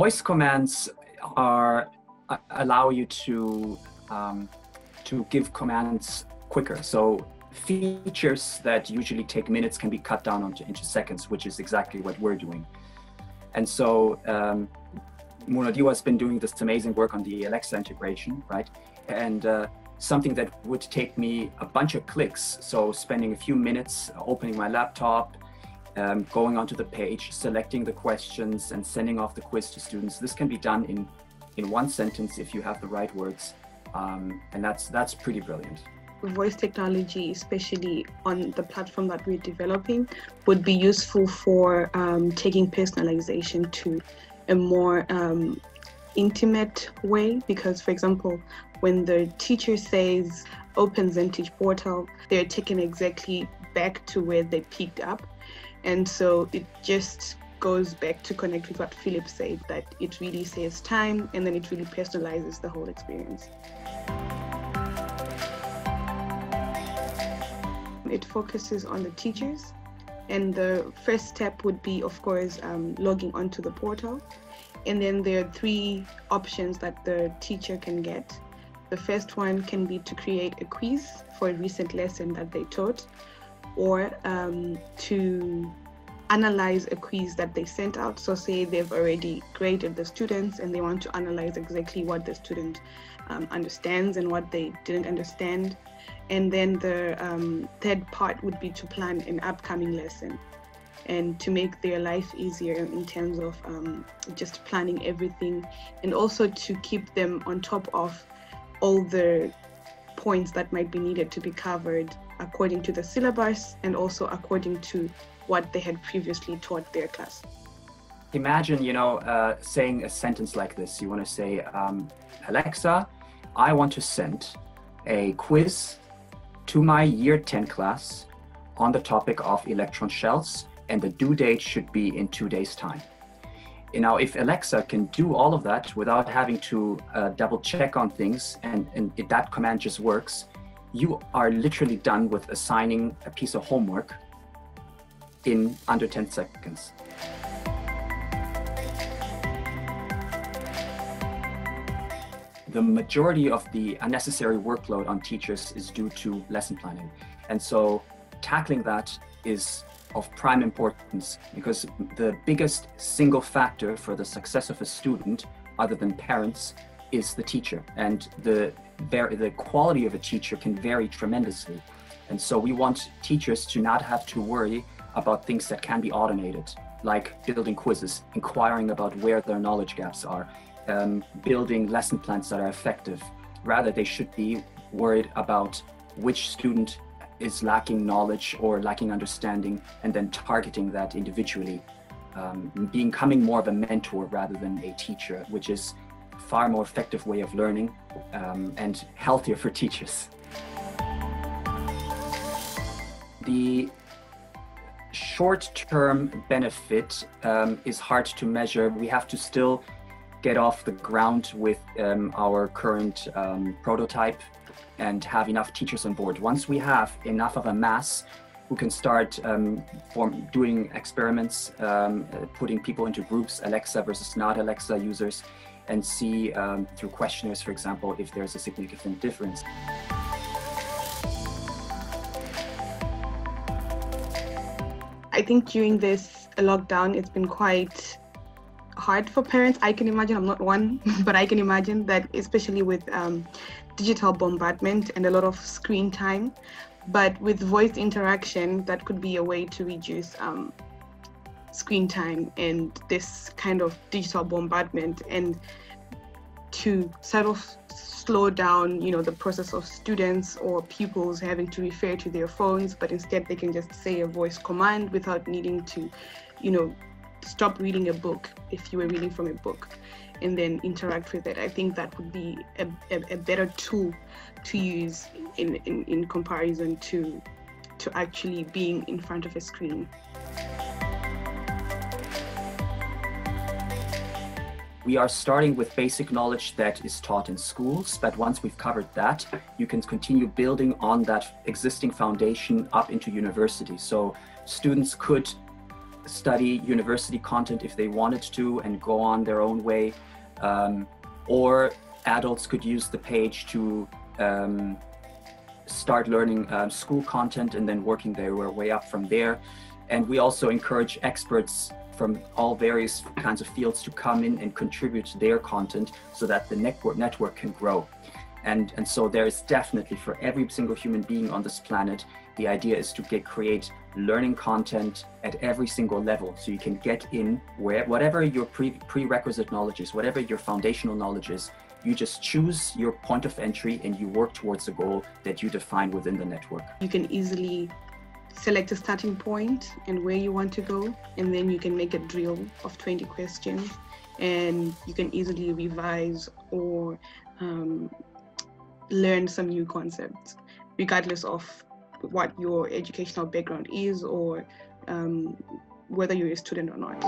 Voice commands allow you to give commands quicker. So features that usually take minutes can be cut down into seconds, which is exactly what we're doing. And so Munadiwa has been doing this amazing work on the Alexa integration, right? And something that would take me a bunch of clicks, so spending a few minutes opening my laptop, going onto the page, selecting the questions and sending off the quiz to students. This can be done in one sentence if you have the right words. And that's pretty brilliant. Voice technology, especially on the platform that we're developing, would be useful for taking personalization to a more intimate way. Because, for example, when the teacher says open ZenTeach portal, they're taken exactly back to where they picked up. And so it just goes back to connect with what Philip said, that it really saves time and then it really personalizes the whole experience. It focuses on the teachers, and the first step would be, of course, logging onto the portal. And then there are 3 options that the teacher can get. The first one can be to create a quiz for a recent lesson that they taught, or to analyze a quiz that they sent out. So say they've already graded the students and they want to analyze exactly what the student understands and what they didn't understand. And then the third part would be to plan an upcoming lesson and to make their life easier in terms of just planning everything, and also to keep them on top of all the points that might be needed to be covered according to the syllabus and also according to what they had previously taught their class. Imagine, saying a sentence like this. You want to say, Alexa, I want to send a quiz to my year 10 class on the topic of electron shells, and the due date should be in 2 days' time. Now, if Alexa can do all of that without having to double check on things, and if that command just works, you are literally done with assigning a piece of homework in under 10 seconds. The majority of the unnecessary workload on teachers is due to lesson planning. And so tackling that is of prime importance, because the biggest single factor for the success of a student, other than parents, is the teacher. And the quality of a teacher can vary tremendously. And so we want teachers to not have to worry about things that can be automated, like building quizzes, inquiring about where their knowledge gaps are, building lesson plans that are effective. Rather, they should be worried about which student is lacking knowledge or lacking understanding, and then targeting that individually, becoming more of a mentor rather than a teacher, which is a far more effective way of learning and healthier for teachers. The short-term benefit is hard to measure. We have to still get off the ground with our current prototype and have enough teachers on board. Once we have enough of a mass who can start doing experiments, putting people into groups, Alexa versus not Alexa users, and see through questionnaires, for example, if there's a significant difference. I think during this lockdown, it's been quite hard for parents. I can imagine, I'm not one, but I can imagine that, especially with digital bombardment and a lot of screen time. But with voice interaction, that could be a way to reduce screen time and this kind of digital bombardment, and to sort of slow down, the process of students or pupils having to refer to their phones, but instead they can just say a voice command without needing to, stop reading a book if you were reading from a book and then interact with it. I think that would be a better tool to use in comparison to actually being in front of a screen. We are starting with basic knowledge that is taught in schools, but once we've covered that, you can continue building on that existing foundation up into university. So students could study university content if they wanted to and go on their own way, or adults could use the page to start learning school content and then working their way up from there. And we also encourage experts from all various kinds of fields to come in and contribute their content so that the network can grow. And so there is definitely, for every single human being on this planet, the idea is to create learning content at every single level. So you can get in whatever your prerequisite knowledge is, whatever your foundational knowledge is, you just choose your point of entry and you work towards a goal that you define within the network. You can easily select a starting point and where you want to go, and then you can make a drill of 20 questions, and you can easily revise or learn some new concepts, regardless of what your educational background is or whether you're a student or not.